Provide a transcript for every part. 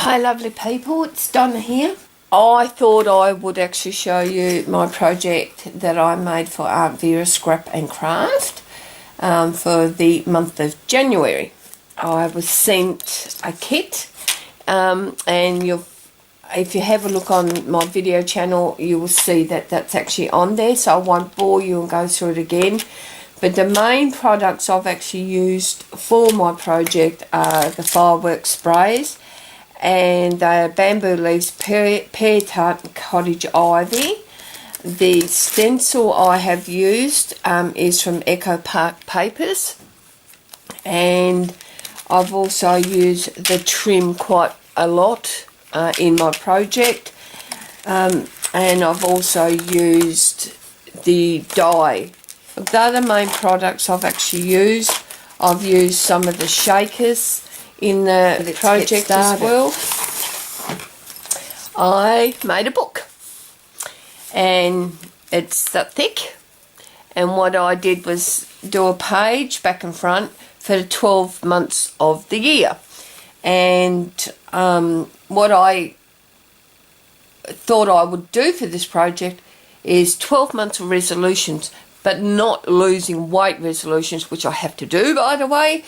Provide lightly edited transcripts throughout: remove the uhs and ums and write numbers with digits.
Hi lovely people, it's Donna here. I thought I would actually show you my project that I made for Aunt Vera Scrap and Craft for the month of January. I was sent a kit and if you have a look on my video channel you will see that that's actually on there, so I won't bore you and go through it again. But the main products I've actually used for my project are the fireworks sprays and bamboo leaves, pear tart and cottage ivy. The stencil I have used is from Echo Park Papers, and I've also used the trim quite a lot in my project, and I've also used the dye. They're the main products I've actually used. I've used some of the shakers in the project as well. I made a book and it's that thick, and what I did was do a page back and front for the 12 months of the year, and what I thought I would do for this project is 12 months of resolutions, but not losing weight resolutions, which I have to do by the way.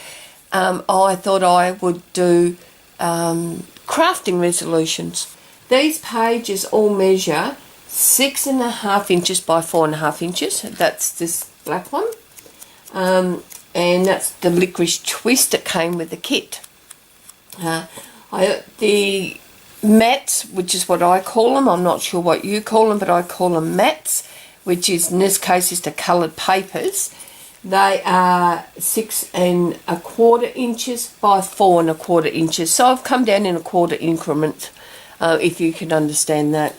I thought I would do crafting resolutions. These pages all measure 6.5 inches by 4.5 inches. That's this black one. And that's the licorice twist that came with the kit. The mats, which is what I call them, I'm not sure what you call them, but I call them mats, which is, in this case, is the coloured papers. They are 6.25 inches by 4.25 inches. So I've come down in a quarter increment, if you can understand that.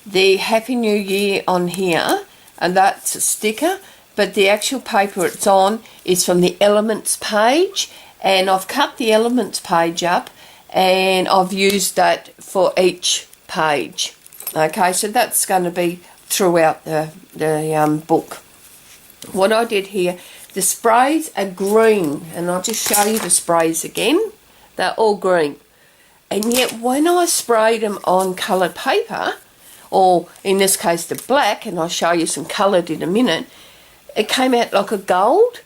The Happy New Year on here, and that's a sticker, but the actual paper it's on is from the Elements page, and I've cut the Elements page up and I've used that for each page. Okay, so that's going to be throughout the book. What I did here, the sprays are green, and I'll just show you the sprays again. They're all green, and yet when I sprayed them on coloured paper, or in this case the black, and I'll show you some coloured in a minute, it came out like a gold.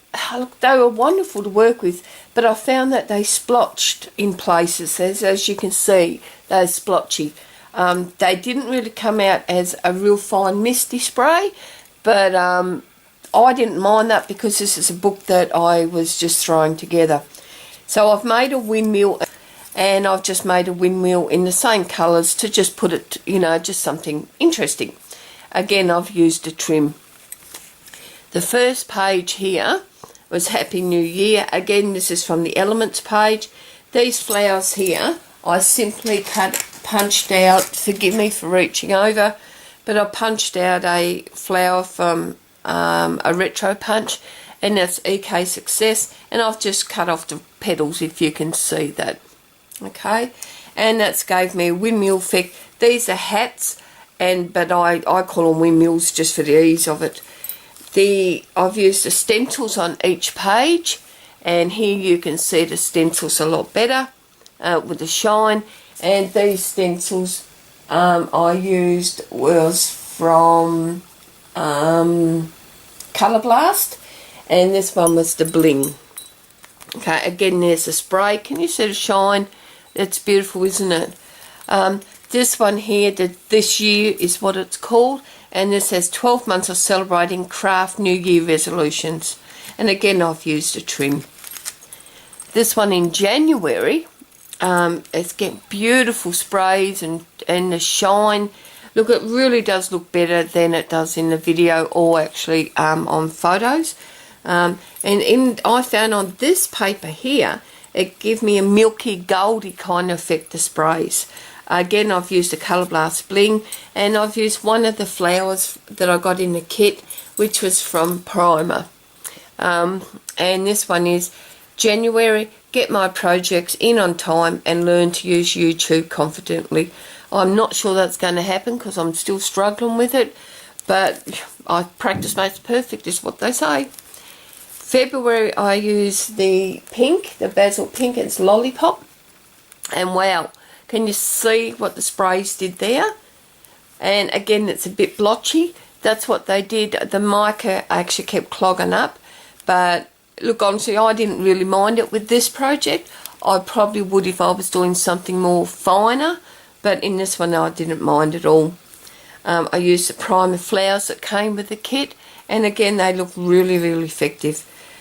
They were wonderful to work with, but I found that they splotched in places, as you can see, they're splotchy. They didn't really come out as a real fine misty spray, but I didn't mind that because this is a book that I was just throwing together. So I've made a windmill, and I've just made a windmill in the same colours to just put it, you know, just something interesting. Again, I've used a trim. The first page here was Happy New Year. Again, this is from the Elements page. These flowers here, I simply punched out, forgive me for reaching over, but I punched out a flower from a retro punch, and that's EK Success, and I've just cut off the petals, if you can see that. Okay, and that's gave me a windmill effect. These are hats, but I call them windmills just for the ease of it. I've used the stencils on each page, and here you can see the stencils a lot better with the shine. And these stencils I used was from Colour Blast, and this one was the Bling. Okay, again there's the spray. Can you see the shine? It's beautiful, isn't it? This one here, this year is what it's called, and this has 12 months of celebrating craft New Year resolutions, and again I've used a trim. This one in January, it's getting beautiful sprays and the shine. Look, it really does look better than it does in the video, or actually on photos. And I found on this paper here, it gave me a milky, goldy kind of effect, the sprays. Again, I've used the Colour Blast Bling, and I've used one of the flowers that I got in the kit, which was from Primer. And this one is January, get my projects in on time and learn to use YouTube confidently. I'm not sure that's going to happen because I'm still struggling with it, but practice makes perfect is what they say. February I use the pink, the basil pink, it's Lollipop, and wow, Can you see what the sprays did there? And again, it's a bit blotchy. That's what they did. The mica actually kept clogging up. But look, honestly, I didn't really mind it with this project. I probably would if I was doing something more finer. But in this one, I didn't mind at all. I used the primer flowers that came with the kit. And again, they look really, really effective.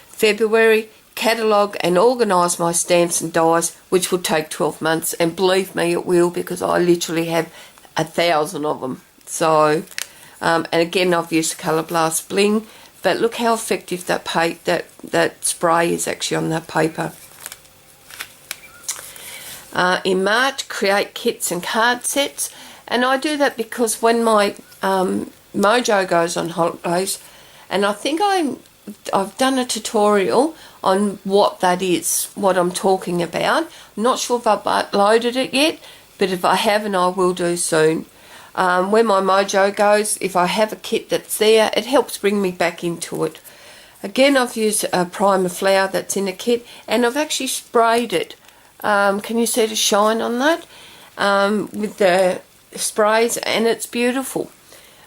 February, catalogue and organise my stamps and dies, which will take 12 months. And believe me, it will, because I literally have 1,000 of them. So, and again, I've used the Colour Blast Bling. But look how effective that spray is actually on that paper. In March, create kits and card sets. And I do that because when my mojo goes on holidays, and I think I've done a tutorial on what that is, what I'm talking about. I'm not sure if I've uploaded it yet, but if I haven't, I will do soon. When my mojo goes, if I have a kit that's there, it helps bring me back into it. Again, I've used a primer flower that's in a kit, and I've actually sprayed it. Can you see the shine on that? With the sprays, and it's beautiful.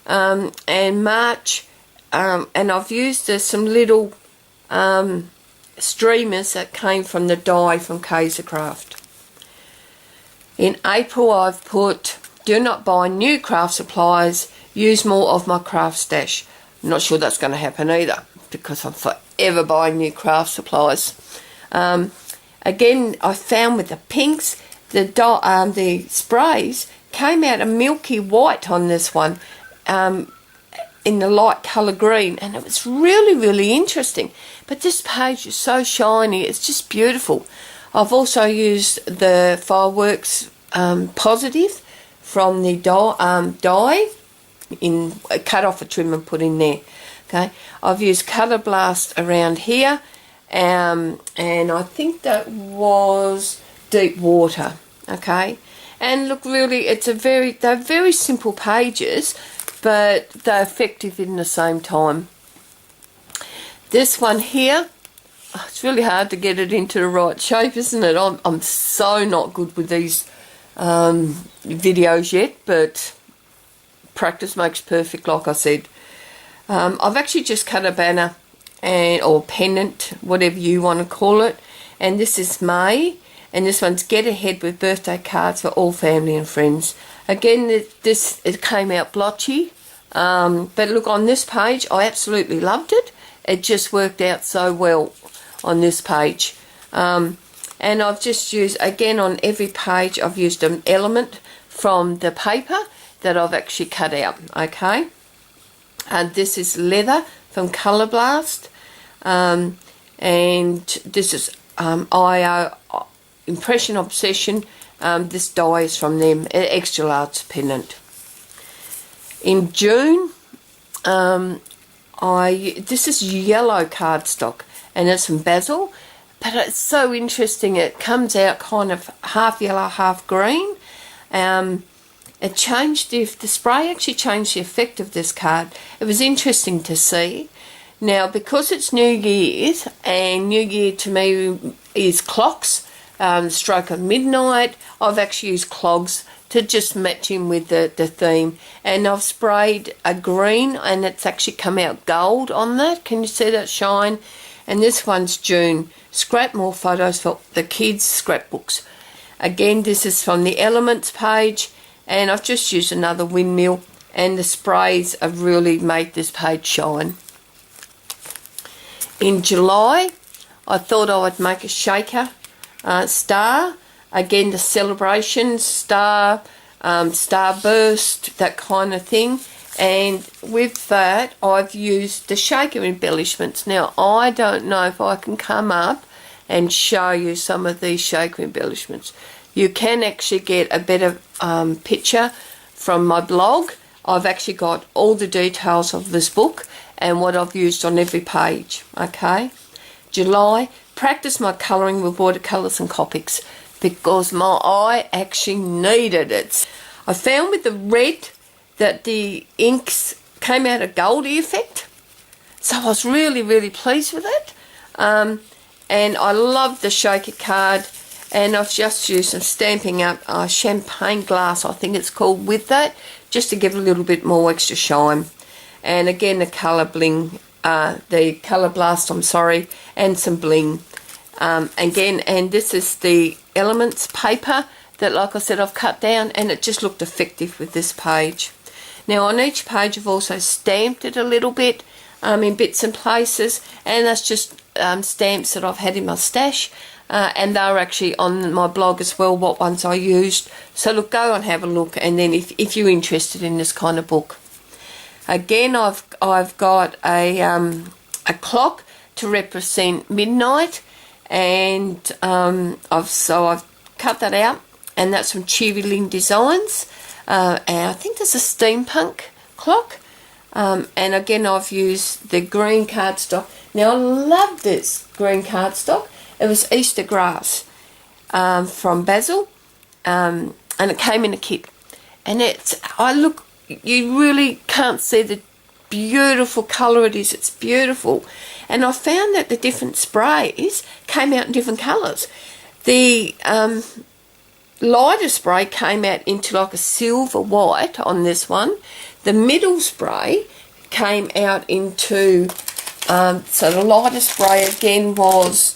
And March, and I've used some little streamers that came from the dye from Kaisercraft. In April, I've put, do not buy new craft supplies, use more of my craft stash. I'm not sure that's going to happen either, because I'm forever buying new craft supplies. Again, I found with the pinks, the sprays came out a milky white on this one, in the light colour green, and it was really, really interesting. But this page is so shiny, it's just beautiful. I've also used the Fireworks Positive from the dye, cut off a trim and put in there. Okay, I've used Colour Blast around here, and I think that was Deep Water. Okay, and look, really, they're very simple pages, but they're effective in the same time. This one here, it's really hard to get it into the right shape, isn't it? I'm so not good with these videos yet, but practice makes perfect, like I said. I've actually just cut a banner or pennant, whatever you want to call it, and this is May, and this one's Get Ahead with birthday cards for all family and friends. Again, it came out blotchy, but look, on this page I absolutely loved it. It just worked out so well on this page. And I've just used, again, on every page I've used an element from the paper that I've actually cut out. Okay, and this is leather from Colour Blast, and this is IO Impression Obsession. This dye is from them, extra large pennant. In June, this is yellow cardstock, and it's from Basil, but it's so interesting. It comes out kind of half yellow, half green. It changed the spray actually changed the effect of this card. It was interesting to see. Now, because it's New Year's, and New Year to me is clocks, stroke of midnight, I've actually used clogs to just match in with the theme. And I've sprayed a green, and it's actually come out gold on that. Can you see that shine? And this one's June. Scrap more photos for the kids' scrapbooks. Again, this is from the Elements page, and I've just used another windmill, and the sprays have really made this page shine. In July, I thought I would make a shaker star. Again, the celebration star, starburst, that kind of thing. And with that, I've used the shaker embellishments. Now, I don't know if I can come up and show you some of these shaker embellishments. You can actually get a better picture from my blog. I've actually got all the details of this book and what I've used on every page. Okay. July, practice my colouring with watercolours and Copics, because my eye actually needed it. I found with the red that the inks came out a goldy effect, so I was really, really pleased with it. And I love the shaker card, and I've just used some Stampin' Up champagne glass, I think it's called, with that, just to give a little bit more extra shine. And again, the colour bling, the colour blast, I'm sorry, and some bling. Again, and this is the Elements paper that, like I said, I've cut down, and it just looked effective with this page. Now on each page I've also stamped it a little bit in bits and places, and that's just stamps that I've had in my stash, and they're actually on my blog as well, what ones I used. So look, go and have a look, and then if you're interested in this kind of book. Again, I've got a clock to represent midnight, and I've cut that out, and that's from Cheery Lynn Designs, and I think there's a steampunk clock, and again I've used the green cardstock. Now I love this green cardstock. It was Easter grass from Basil, and it came in a kit, and you really can't see the beautiful colour it is. It's beautiful, and I found that the different sprays came out in different colours. The lighter spray came out into like a silver white on this one. The middle spray came out into so the lighter spray again was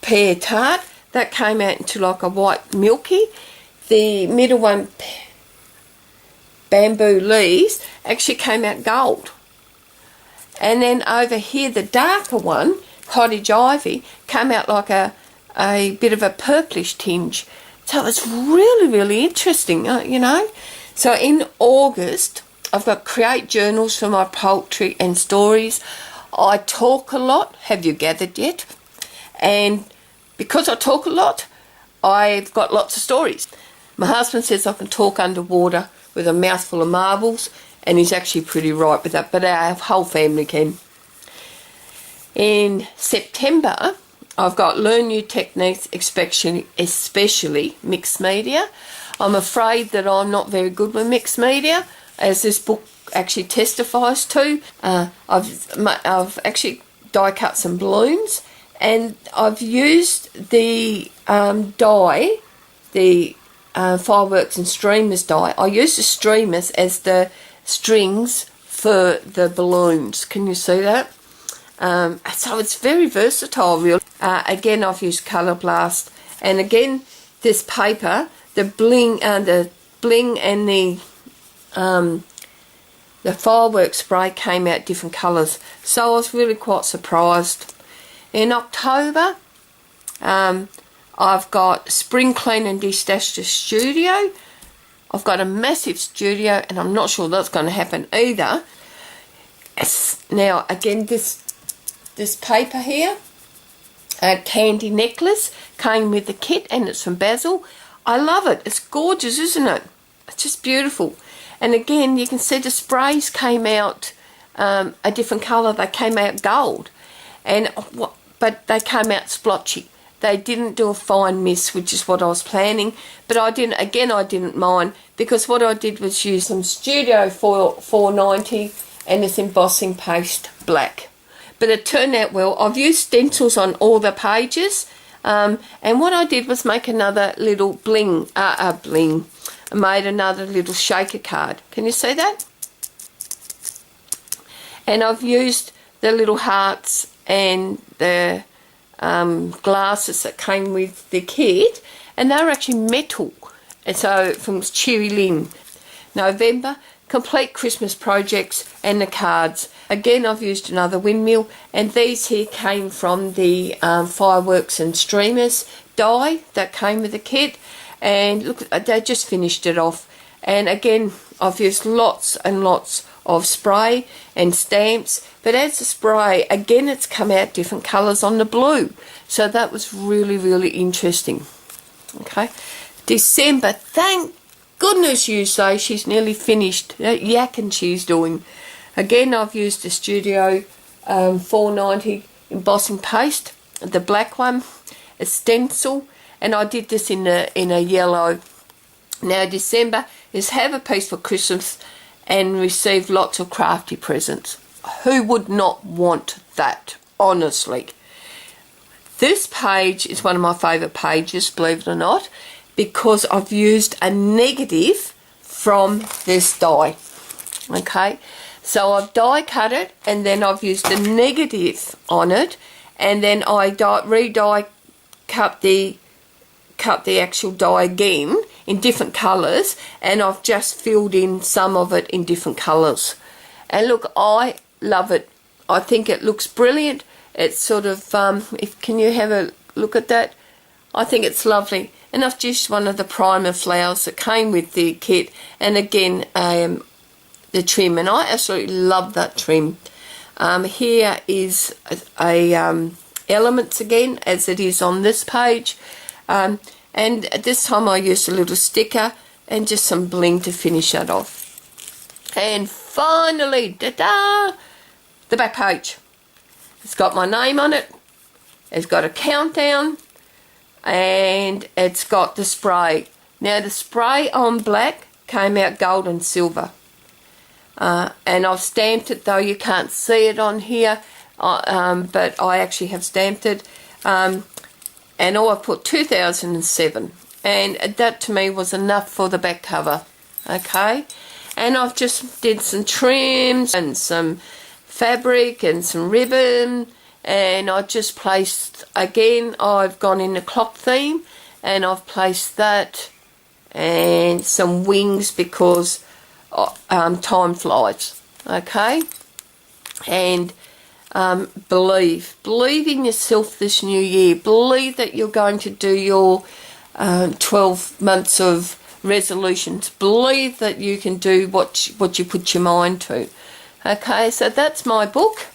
Pear Tart. That came out into like a white milky. The middle one, Bamboo Leaves, actually came out gold. And then over here, the darker one, Cottage Ivy, came out like a bit of a purplish tinge. So it's really, really interesting, you know. So in August, I've got create journals for my poetry and stories. I talk a lot. Have you gathered yet? And because I talk a lot, I've got lots of stories. My husband says I can talk underwater with a mouthful of marbles, and he's actually pretty right with that, but our whole family can. In September, I've got learn new techniques, especially mixed media. I'm afraid that I'm not very good with mixed media, as this book actually testifies to. I've actually die cut some balloons, and I've used the die, the fireworks and streamers die. I use the streamers as the strings for the balloons. Can you see that? So it's very versatile, really. Again, I've used Colour Blast, and again, this paper, the bling and the fireworks spray came out different colours. So I was really quite surprised. In October, I've got Spring Clean and Destash the Studio. I've got a massive studio, and I'm not sure that's going to happen either. Now, again, this paper here, a candy necklace, came with the kit, and it's from Basil. I love it. It's gorgeous, isn't it? It's just beautiful. And again, you can see the sprays came out a different colour. They came out gold, but they came out splotchy. They didn't do a fine mist, which is what I was planning, but I didn't mind, because what I did was use some Studio Foil 490 and this embossing paste black. But it turned out well. I've used stencils on all the pages, and what I did was make another little bling. I made another little shaker card. Can you see that? And I've used the little hearts and the glasses that came with the kit, and they're actually metal. And so from Cheery Lynn. November, complete Christmas projects and the cards. Again, I've used another windmill, and these here came from the fireworks and streamers die that came with the kit, and look, they just finished it off. And again, I've used lots and lots of spray and stamps, but as a spray, again, it's come out different colours on the blue, so that was really, really interesting. Okay, December, thank goodness you say she's nearly finished that yakking she's doing. Again, I've used the Studio 490 embossing paste, the black one, a stencil, and I did this in a yellow. Now December is have a piece for Christmas and receive lots of crafty presents. Who would not want that, honestly? This page is one of my favourite pages, believe it or not, because I've used a negative from this die. Okay, so I've die cut it, and then I've used a negative on it, and then I re-die cut the actual die again in different colours, and I've just filled in some of it in different colours. And look, I love it. I think it looks brilliant. It's sort of, can you have a look at that? I think it's lovely. And I've used one of the primer flowers that came with the kit, and again, the trim, and I absolutely love that trim. Here is elements again, as it is on this page. And at this time I used a little sticker and just some bling to finish that off. And finally, ta-da, the back page. It's got my name on it, it's got a countdown, and it's got the spray. Now the spray on black came out gold and silver. And I've stamped it, though you can't see it on here, but I actually have stamped it. And all I've put 2007, and that to me was enough for the back cover. Okay, and I've just did some trims and some fabric and some ribbon, and I just placed, again, I've gone in the clock theme, and I've placed that and some wings because time flies. Okay, and believe in yourself this new year. Believe that you're going to do your 12 months of resolutions. Believe that you can do what you put your mind to. Okay, so that's my book.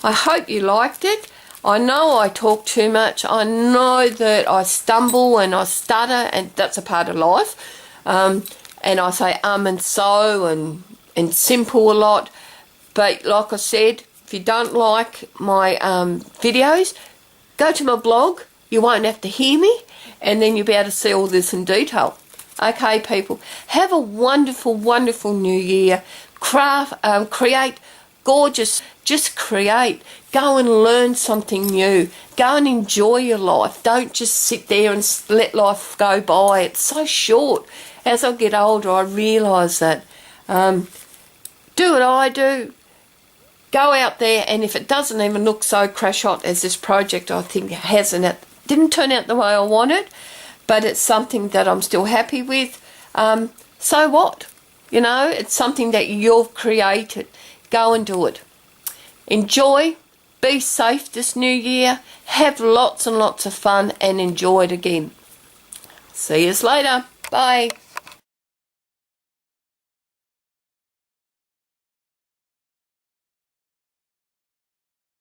I hope you liked it. I know I talk too much. I know that I stumble and I stutter, and that's a part of life. And I say and so and simple a lot. But like I said, if you don't like my videos, go to my blog. You won't have to hear me, and then you'll be able to see all this in detail. Okay, people, have a wonderful, wonderful new year. Create gorgeous. Just create. Go and learn something new. Go and enjoy your life. Don't just sit there and let life go by. It's so short. As I get older, I realise that. Do what I do. Go out there, and if it doesn't even look so crash hot as this project, I think it didn't turn out the way I wanted, but it's something that I'm still happy with. So what? You know, it's something that you've created. Go and do it. Enjoy. Be safe this new year. Have lots and lots of fun, and enjoy it again. See you later. Bye.